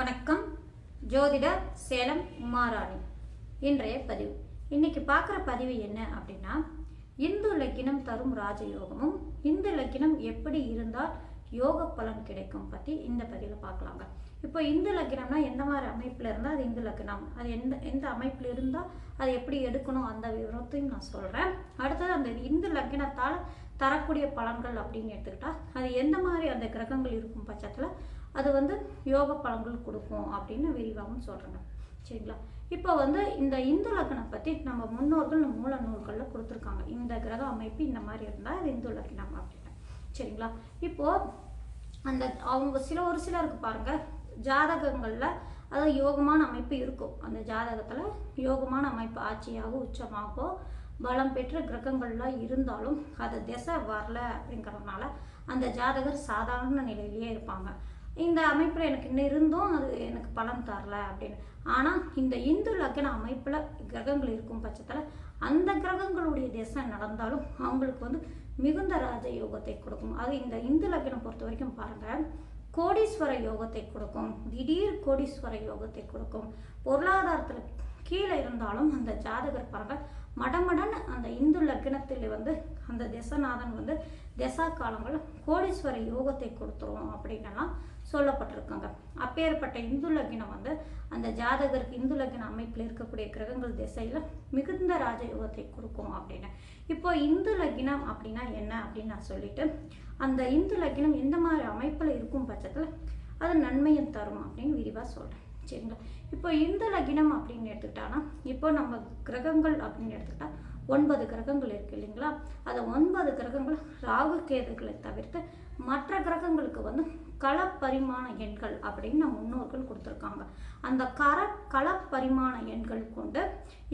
வணக்கம். ஜோதிடர் சேலம் உமாராணி. இன்றைய பதிவு. இன்னைக்கு பார்க்குற பதிவு என்ன அப்படின்னா, இந்து லக்கினம் தரும் ராஜயோகமும் இந்து லக்கினம் எப்படி இருந்தால் யோக பலன் கிடைக்கும் பற்றி இந்த பதிவில் பார்க்கலாங்க. இப்போ இந்து லக்கினம்னா எந்த மாதிரி அமைப்பில் இருந்தால் அது இந்து லக்கினம், அது எந்த அமைப்பில் இருந்தால் அதை எப்படி எடுக்கணும் அந்த விவரத்தையும் நான் சொல்கிறேன். அடுத்தது அந்த இந்து லக்கினத்தால் தரக்கூடிய பலன்கள் அப்படின்னு எடுத்துக்கிட்டால் அது எந்த மாதிரி அந்த கிரகங்கள் இருக்கும் பட்சத்தில் அது யோக பலன்கள் கொடுக்கும் அப்படின்னு விரிவாகவும் சொல்கிறேங்க. சரிங்களா? இப்போ இந்த இந்து லக்னம் பற்றி நம்ம முன்னோர்கள் மூல நூல்களில் கொடுத்துருக்காங்க. இந்த கிரக அமைப்பு இந்த மாதிரி இருந்தால் அது இந்து லக்னம் அப்படின்னு. சரிங்களா? இப்போது அந்த அவங்க ஒரு சிலருக்கு பாருங்கள், ஜாதகங்களில் அதாவது யோகமான அமைப்பு இருக்கும். அந்த ஜாதகத்தில் யோகமான அமைப்பு ஆட்சியாகவோ உச்சமாகவோ பலம் பெற்ற கிரகங்கள்லாம் இருந்தாலும் அது திசை வரல அப்படிங்கிறதுனால அந்த ஜாதகர் சாதாரண நிலையிலேயே இருப்பாங்க. இந்த அமைப்பில் எனக்கு இன்னும் இருந்தும் அது எனக்கு பலன் தரல அப்படின்னு. ஆனால் இந்த இந்து லக்ன அமைப்பில் கிரகங்கள் இருக்கும் பட்சத்தில் அந்த கிரகங்களுடைய திசை நடந்தாலும் அவங்களுக்கு மிகுந்த ராஜ யோகத்தை கொடுக்கும். அது இந்த இந்து லக்னம் பொறுத்த வரைக்கும் பாருங்கள், கோடீஸ்வர யோகத்தை கொடுக்கும், திடீர் கோடீஸ்வர யோகத்தை கொடுக்கும். பொருளாதாரத்தில் கீழே இருந்தாலும் அந்த ஜாதகர் பாருங்கள் மடமடன் அந்த இந்து லக்னத்தில் அந்த திசநாதன் திசா காலங்கள் கோடீஸ்வர யோகத்தை கொடுத்துரும் அப்படின்னலாம் சொல்லப்பட்டிருக்காங்க. அப்பேற்பட்ட இந்து லக்னம் அந்த ஜாதகருக்கு இந்து லக்ன அமைப்பில் இருக்கக்கூடிய கிரகங்கள் திசையில் மிகுந்த ராஜயோகத்தை கொடுக்கும் அப்படின்னு. இப்போ இந்து லக்னம் அப்படின்னா என்ன அப்படின்னு நான் சொல்லிட்டு, அந்த இந்து லக்னம் எந்த மாதிரி அமைப்பில் இருக்கும் பட்சத்தில் அது நன்மையும் தரும் அப்படின்னு விரிவாக சொல்கிறேன். சரிங்களா? இப்போ இந்து லக்னம் அப்படின்னு எடுத்துக்கிட்டான்னா, இப்போ நம்ம கிரகங்கள் அப்படின்னு எடுத்துக்கிட்டா 9 கிரகங்கள் இருக்கு இல்லைங்களா? அது 9 கிரகங்கள் ராகு கேதுகளை தவிர்த்து மற்ற கிரகங்களுக்கு களப்பரிமாண எண்கள் அப்படின்னு நம்ம முன்னோர்கள் கொடுத்துருக்காங்க. அந்த களப்பரிமாண எண்கள் கொண்டு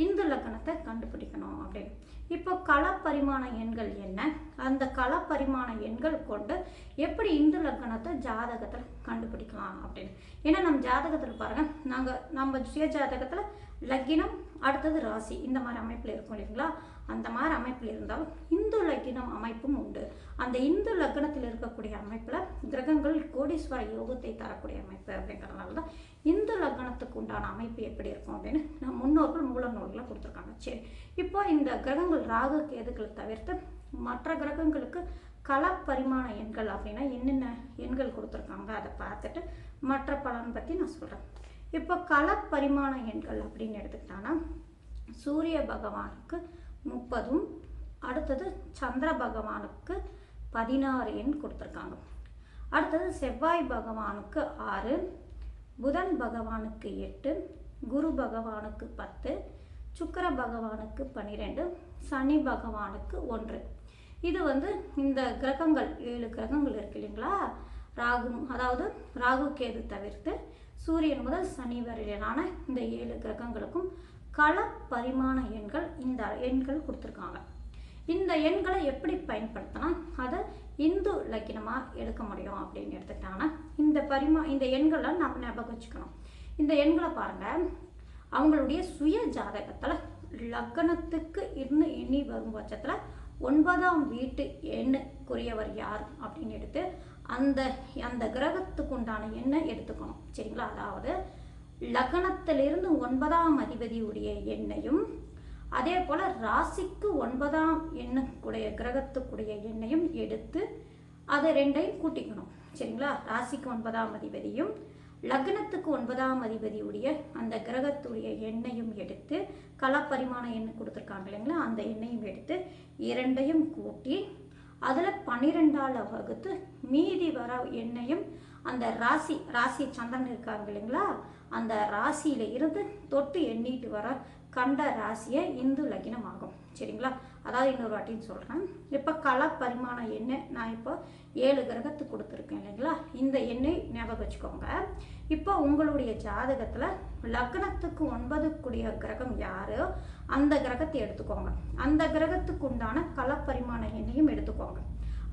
இந்து லக்னத்தை கண்டுபிடிக்கணும் அப்படின்னு. இப்போ களப்பரிமாண எண்கள் என்ன, அந்த களப்பரிமாண எண்கள் கொண்டு எப்படி இந்து லக்னத்தை ஜாதகத்தில் கண்டுபிடிக்கலாம் அப்படின்னு. ஏன்னா நம்ம ஜாதகத்தில் பாருங்கள், நம்ம சுய ஜாதகத்தில் லக்கினம் அடுத்தது ராசி இந்த மாதிரி அமைப்பில் இருக்கும் இல்லைங்களா? அந்த மாதிரி அமைப்பில் இருந்தாலும் இந்து லக்னம் அமைப்பும் உண்டு. அந்த இந்து லக்னத்தில் இருக்கக்கூடிய அமைப்பில் கிரகங்கள் கோடீஸ்வர யோகத்தை தரக்கூடிய அமைப்பு அப்படிங்கிறதுனால தான் இந்து லக்னத்துக்கு உண்டான அமைப்பு எப்படி இருக்கும் அப்படின்னு நம்ம முன்னோர்கள் மூல நூல்களை கொடுத்துருக்காங்க. சரி, இப்போ இந்த கிரகங்கள் ராகு கேதுகளை தவிர்த்து மற்ற கிரகங்களுக்கு களப்பரிமாண எண்கள் அப்படின்னா என்னென்ன எண்கள் கொடுத்துருக்காங்க அதை பார்த்துட்டு மற்ற பலன் பற்றி நான் சொல்கிறேன். இப்போ களப்பரிமாண எண்கள் அப்படின்னு எடுத்துக்கிட்டாங்கன்னா சூரிய பகவானுக்கு 30, அடுத்தது சந்திர பகவானுக்கு 16 எண் கொடுத்துருக்காங்க. அடுத்தது செவ்வாய் பகவானுக்கு 6, புதன் பகவானுக்கு 8, குரு பகவானுக்கு 10, சுக்கிர பகவானுக்கு 12, சனி பகவானுக்கு 1. இது இந்த கிரகங்கள் 7 கிரகங்கள் இருக்கு இல்லைங்களா? அதாவது ராகு கேது தவிர்த்து சூரியன் முதல் சனி வரையிலான இந்த 7 கிரகங்களுக்கும் களப்பரிமாண எண்கள் இந்த எண்கள் கொடுத்துருக்காங்க. இந்த எண்களை எப்படி பயன்படுத்தினா அதை இந்து லக்கினமாக எடுக்க முடியும் அப்படின்னு எடுத்துக்கிட்டாங்கன்னா இந்த எண்களை நம்ம ஞாபகம் வச்சுக்கணும். இந்த எண்களை பாருங்கள், அவங்களுடைய சுய ஜாதகத்தில் லக்னத்துக்கு இருந்து எண்ணி வரும் பட்சத்தில் 9ஆம் வீட்டு எண்ணுக்குரியவர் யார் அப்படின்னு எடுத்து அந்த கிரகத்துக்கு உண்டான எண்ணை எடுத்துக்கணும். சரிங்களா? அதாவது லக்னத்திலிருந்து 9ஆம் அதிபதியுடைய எண்ணையும் அதே போல் ராசிக்கு 9ஆம் எண்ணுக்குடைய கிரகத்துக்குடைய எண்ணையும் எடுத்து அதை ரெண்டையும் கூட்டிக்கணும். சரிங்களா? ராசிக்கு 9ஆம் அதிபதியும் லக்னத்துக்கு 9ஆம் அதிபதியுடைய அந்த கிரகத்துடைய எண்ணையும் எடுத்து களப்பரிமாண எண் கொடுத்துருக்காங்க இல்லைங்களா? அந்த எண்ணையும் எடுத்து இரண்டையும் கூட்டி அதில் 12ஆல் வகுத்து மீதி வர எண்ணையும் அந்த ராசி சந்திரன் இருக்காங்க இல்லைங்களா? அந்த ராசியில இருந்து தொட்டு எண்ணிட்டு வர கண்ட ராசியை இந்து லக்னம் ஆகும். சரிங்களா? அதாவது இன்னொரு வாட்டின்னு சொல்கிறேன். இப்போ களப்பரிமாண எண்ணை நான் இப்போ 7 கிரகத்துக்கு கொடுத்துருக்கேன் இல்லைங்களா? இந்த எண்ணை ஞாபகம் வச்சுக்கோங்க. இப்போ உங்களுடைய ஜாதகத்தில் லக்னத்துக்கு 9க்குரிய கிரகம் யாரோ அந்த கிரகத்தை எடுத்துக்கோங்க. அந்த கிரகத்துக்கு உண்டான களப்பரிமாண எண்ணையும் எடுத்துக்கோங்க.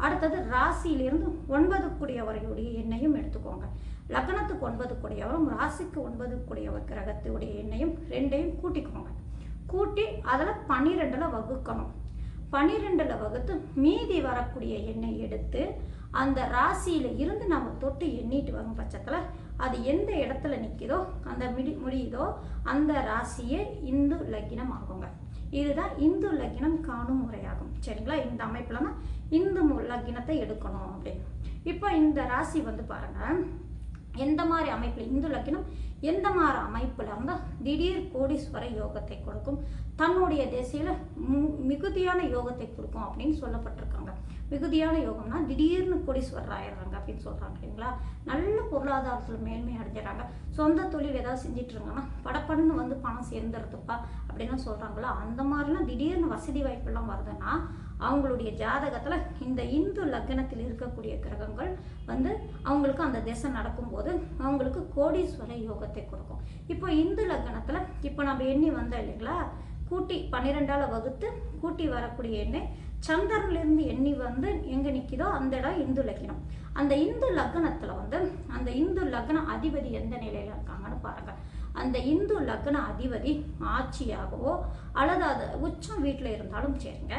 அடுத்தது ராசியிலிருந்து 9க்குரியவரையுடைய எண்ணையும் எடுத்துக்கோங்க. லக்னத்துக்கு 9க்குரியவரும் ராசிக்கு 9க்குரியவர் கிரகத்துடைய எண்ணையும் ரெண்டையும் கூட்டிக்கோங்க. கூட்டி அதில் 12ல் வகுக்கணும். 12ல் வகுத்து மீதி வரக்கூடிய எண்ணை எடுத்து அந்த ராசியில இருந்து நம்ம தொட்டு எண்ணிட்டு வரும் பட்சத்தில் அது எந்த இடத்துல நிற்கிதோ அந்த முடியுதோ அந்த ராசியே இந்து லக்னம் ஆகுங்க. இதுதான் இந்து லக்னம் காணும் முறையாகும். சரிங்களா? இந்த அமைப்புல தான் இந்து லக்னத்தை எடுக்கணும் அப்படின்னு. இப்போ இந்த ராசி வந்து பாருங்க, எந்த மாதிரி அமைப்புல இந்து லக்னம் எந்த மாதிரி அமைப்புல இருந்தால் திடீர் கோடீஸ்வர யோகத்தை கொடுக்கும், தன்னுடைய திசையில மிகுதியான யோகத்தை கொடுக்கும் அப்படின்னு சொல்லப்பட்டிருக்காங்க. மிகுதியான யோகம்னா திடீர்னு கோடீஸ்வரர் ஆயிடுறாங்க அப்படின்னு சொல்றாங்க இல்லைங்களா? நல்ல பொருளாதாரத்தில் மேன்மை அடைஞ்சிடறாங்க. சொந்த தொழில் ஏதாவது செஞ்சுட்டு இருக்காங்கன்னா படப்படன்னு வந்து பணம் சேர்ந்துருதுப்பா அப்படின்னு சொல்றாங்களா? அந்த மாதிரிலாம் திடீர்னு வசதி வாய்ப்பெல்லாம் வருதுன்னா அவங்களுடைய ஜாதகத்துல இந்த இந்து லக்னத்தில் இருக்கக்கூடிய கிரகங்கள் வந்து அவங்களுக்கு அந்த திசை நடக்கும்போது அவங்களுக்கு கோடீஸ்வர யோகத்தை கொடுக்கும். இப்போ இந்து லக்னத்துல இப்போ நம்ம எண்ணி வந்தோம் இல்லைங்களா, கூட்டி 12ஆல வகுத்து கூட்டி வரக்கூடிய எண்ணெய் சந்திரன்லேருந்து எண்ணி வந்து எங்கே நிற்கிதோ அந்த இடம் இந்து லக்னம். அந்த இந்து லக்னத்தில் வந்து அந்த இந்து லக்ன அதிபதி எந்த நிலையில் இருக்காங்கன்னு பாருங்கள். அந்த இந்து லக்ன அதிபதி ஆட்சியாகவோ அல்லது அது உச்சம் வீட்டில் இருந்தாலும் சரிங்க,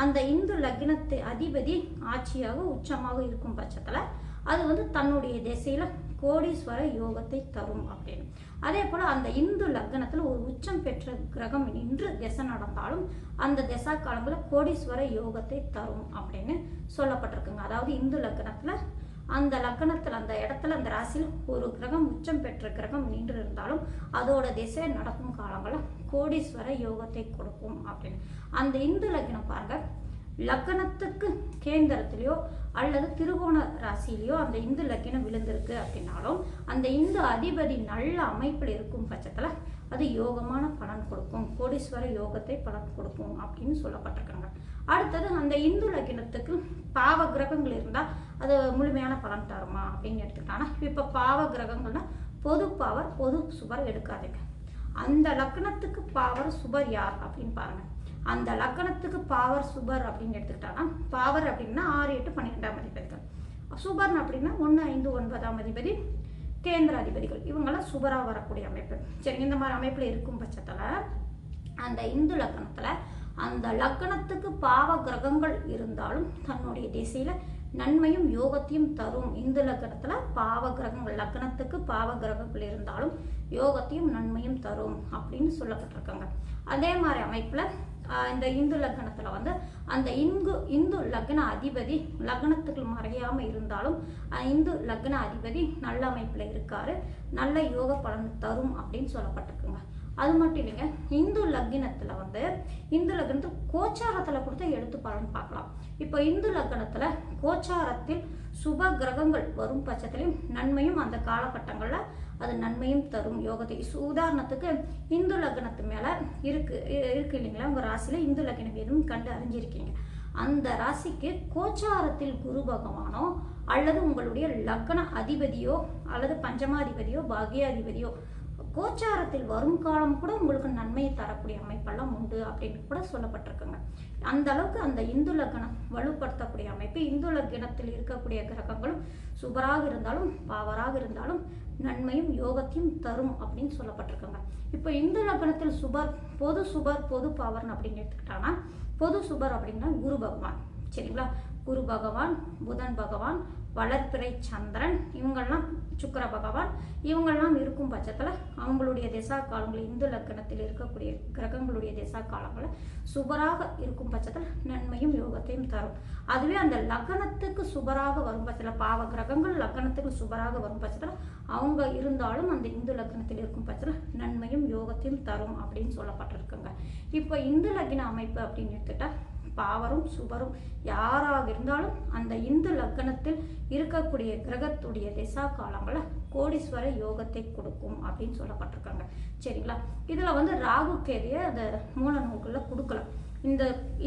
அந்த இந்து லக்னத்து அதிபதி ஆட்சியாக உச்சமாக இருக்கும் பட்சத்தில் அது வந்து தன்னுடைய திசையில கோடீஸ்வர யோகத்தை தரும் அப்படின்னு. அதே போல அந்த இந்து லக்னத்துல ஒரு உச்சம் பெற்ற கிரகம் நின்று திசை நடந்தாலும் அந்த திசா காலங்களில் கோடீஸ்வர யோகத்தை தரும் அப்படின்னு சொல்லப்பட்டிருக்குங்க. அதாவது இந்து லக்னத்துல அந்த லக்னத்தில் அந்த இடத்துல அந்த ராசியில் ஒரு கிரகம் உச்சம் பெற்ற கிரகம் நின்று இருந்தாலும் அதோட திசை நடக்கும் காலங்களில் கோடீஸ்வர யோகத்தை கொடுக்கும் அப்படின்னு. அந்த இந்து லக்னம் பாருங்க, லக்னத்துக்கு கேந்திரத்திலையோ அல்லது திருகோண ராசியிலையோ அந்த இந்து லக்னம் விழுந்திருக்கு அப்படின்னாலும் அந்த இந்து அதிபதி நல்ல அமைப்பில் இருக்கும் பட்சத்தில் அது யோகமான பலன் கொடுக்கும், கோடீஸ்வர யோகத்தை பலன் கொடுக்கும் அப்படின்னு சொல்லப்பட்டிருக்காங்க. அடுத்தது அந்த இந்து லக்னத்துக்கு பாவ கிரகங்கள் இருந்தால் அது முழுமையான பலன் தருமா அப்படின்னு எடுத்துக்கிட்டாங்கன்னா, இப்போ பாவ கிரகங்கள்னா பொது பாவர் பொது சுபர் எடுக்காதீங்க. அந்த லக்னத்துக்கு பாவர் சுபர் யார் அப்படின்னு பாருங்க. அந்த லக்னத்துக்கு பாவர் சுபர் அப்படின்னு எடுத்துக்கிட்டாங்கன்னா, பாவர் அப்படின்னா 6, 8, 12ஆம் அதிபதிகள், சுபர்னு அப்படின்னா 1, 5, 9ஆம் அதிபதி கேந்திர அதிபதிகள், இவங்கெல்லாம் சுபராக வரக்கூடிய அமைப்பு. சரி, இந்த மாதிரி அமைப்பில் இருக்கும் பட்சத்தில் அந்த இந்து லக்னத்தில் அந்த லக்னத்துக்கு பாவ கிரகங்கள் இருந்தாலும் தன்னுடைய திசையில நன்மையும் யோகத்தையும் தரும். இந்து லக்னத்துல பாவ கிரகங்கள் லக்னத்துக்கு பாவ கிரகங்கள் இருந்தாலும் யோகத்தையும் நன்மையும் தரும் அப்படின்னு சொல்லப்பட்டிருக்காங்க. அதே மாதிரி அமைப்புல இந்த இந்து லக்னத்துல வந்து அந்த இந்து லக்ன அதிபதி லக்னத்துக்கு மறையாம இருந்தாலும் இந்து லக்ன அதிபதி நல்ல அமைப்புல இருக்காரு, நல்ல யோக பலன் தரும் அப்படின்னு சொல்லப்பட்டிருக்குங்க. அது மட்டும் இல்லைங்க, இந்து லக்னத்துல வந்து இந்து லக்னத்துக்கு கோச்சாரத்துல கொடுத்த எடுத்து பலன் பார்க்கலாம். இப்போ இந்து லக்னத்துல கோச்சாரத்தில் சுப கிரகங்கள் வரும் பட்சத்திலையும் நன்மையும் அந்த காலகட்டங்கள்ல அது நன்மையும் தரும் யோகத்தை. உதாரணத்துக்கு இந்து லக்னத்து மேல இருக்கு இல்லைங்களா, உங்க ராசியில இந்து லக்னம் எதுவும் கண்டு அறிஞ்சிருக்கீங்க. அந்த ராசிக்கு கோச்சாரத்தில் குரு பகவானோ அல்லது உங்களுடைய லக்ன அதிபதியோ அல்லது பஞ்சமாதிபதியோ பாகியாதிபதியோ கோச்சாரத்தில் வரும் காலம் கூட உங்களுக்கு நன்மையை தரக்கூடிய அமைப்பெல்லாம் உண்டு அப்படின்னு கூட சொல்லப்பட்டிருக்குங்க. அந்த அளவுக்கு அந்த இந்து லக்னம் வலுப்படுத்தக்கூடிய அமைப்பு, இந்து லக்னத்தில் இருக்கக்கூடிய கிரகங்களும் சுபராக இருந்தாலும் பாவராக இருந்தாலும் நன்மையும் யோகத்தையும் தரும் அப்படின்னு சொல்லப்பட்டிருக்காங்க. இப்போ இந்து லக்னத்தில் சுபர் பொது பாவர்னு அப்படின்னு எடுத்துக்கிட்டாங்கன்னா, பொது சுபர் அப்படின்னா குரு பகவான். சரிங்களா? குரு பகவான், புதன் பகவான், வளர்பிறை சந்திரன், இவங்கெல்லாம் சுக்கிர பகவான், இவங்கெல்லாம் இருக்கும் பட்சத்தில் அவங்களுடைய திசா காலங்கள் இந்து லக்னத்தில் இருக்கக்கூடிய கிரகங்களுடைய திசா காலங்களில் சுபராக இருக்கும் பட்சத்தில் நன்மையும் யோகத்தையும் தரும். அதுவே அந்த லக்னத்துக்கு சுபராக வரும் பட்சத்தில் பாவ கிரகங்கள் லக்னத்துக்கு சுபராக வரும் பட்சத்தில் அவங்க இருந்தாலும் அந்த இந்து லக்னத்தில் இருக்கும் பட்சத்தில் நன்மையும் யோகத்தையும் தரும் அப்படின்னு சொல்லப்பட்டிருக்குங்க. இப்போ இந்து லக்ன அமைப்பு அப்படின்னு எடுத்துட்டா பாவரும் சுபரும் யாராக இருந்தாலும் அந்த இந்து லக்னத்தில் இருக்கக்கூடிய கிரகத்துடைய திசா காலங்களை கோடீஸ்வர யோகத்தை கொடுக்கும் அப்படின்னு சொல்லப்பட்டிருக்காங்க. சரிங்களா? இதுல வந்து ராகு கேதிய அந்த மூல நூல்கள்ல கொடுக்கலாம்.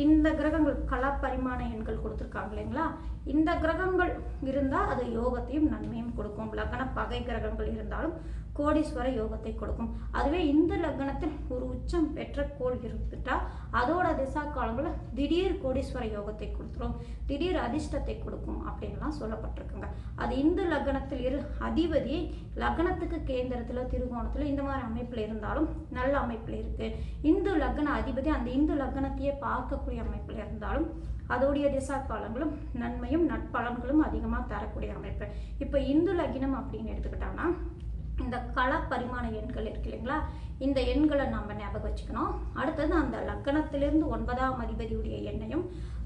இந்த கிரகங்கள் கலா பரிமாண எண்கள் கொடுத்துருக்காங்க இல்லைங்களா, இந்த கிரகங்கள் இருந்தால் அது யோகத்தையும் நன்மையும் கொடுக்கும். லக்ன பகை கிரகங்கள் இருந்தாலும் கோடீஸ்வர யோகத்தை கொடுக்கும். அதுவே இந்த லக்னத்தில் ஒரு உச்சம் பெற்ற கோள் இருந்துட்டா அதோட திசா காலங்களில் திடீர் கோடீஸ்வர யோகத்தை கொடுத்துரும், திடீர் அதிர்ஷ்டத்தை கொடுக்கும் அப்படின்லாம் சொல்லப்பட்டிருக்குங்க. அது இந்த லக்னத்தில் அதிபதி லக்னத்துக்கு கேந்திரத்தில் திருகோணத்தில் இந்த மாதிரி அமைப்பில் இருந்தாலும் நல்ல அமைப்பில் இருக்கு. இந்து லக்ன அதிபதி அந்த இந்து லக்னத்தையே பார்க்கக்கூடிய அமைப்பில் இருந்தாலும் அதோடைய திசா காலங்களும் நன்மையும் நட்பலன்களும் அதிகமாக தரக்கூடிய அமைப்பு. இப்போ இந்து லக்னம் அப்படின்னு எடுத்துக்கிட்டாங்கன்னா இந்த கள பரிமாண எண்கள் இருக்கு இல்லைங்களா, இந்த எண்களை நம்ம ஞாபகம் வச்சுக்கணும். அடுத்தது அந்த லக்கணத்திலிருந்து 9ஆம் அதிபதியுடைய எண்ணையும்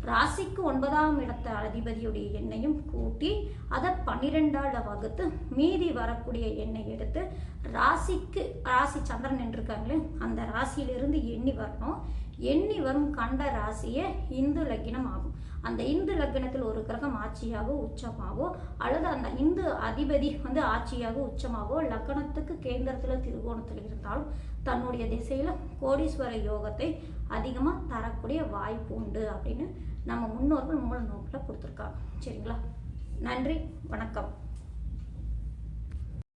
ராசிக்கு 9ஆம் இடத்த அதிபதியுடைய எண்ணையும் கூட்டி அதை 12ஆல் வகுத்து மீதி வரக்கூடிய எண்ணை எடுத்து ராசி சந்திரன் இருக்காங்களே அந்த ராசியிலிருந்து எண்ணி வரணும். எண்ணி வரும் கண்ட ராசியை இந்து லக்னம் ஆகும். அந்த இந்து லக்னத்தில் ஒரு கிரகம் ஆட்சியாகவோ உச்சமாகவோ அல்லது அந்த இந்து அதிபதி ஆட்சியாக உச்சமாகவோ லக்னத்துக்கு கேந்திரத்தில் திருகோணத்தில் இருந்தாலும் தன்னுடைய திசையில கோடீஸ்வர யோகத்தை அதிகமாக தரக்கூடிய வாய்ப்பு உண்டு அப்படின்னு நம்ம முன்னோர்கள் மூல நோக்கில் கொடுத்துருக்காங்க. சரிங்களா? நன்றி, வணக்கம்.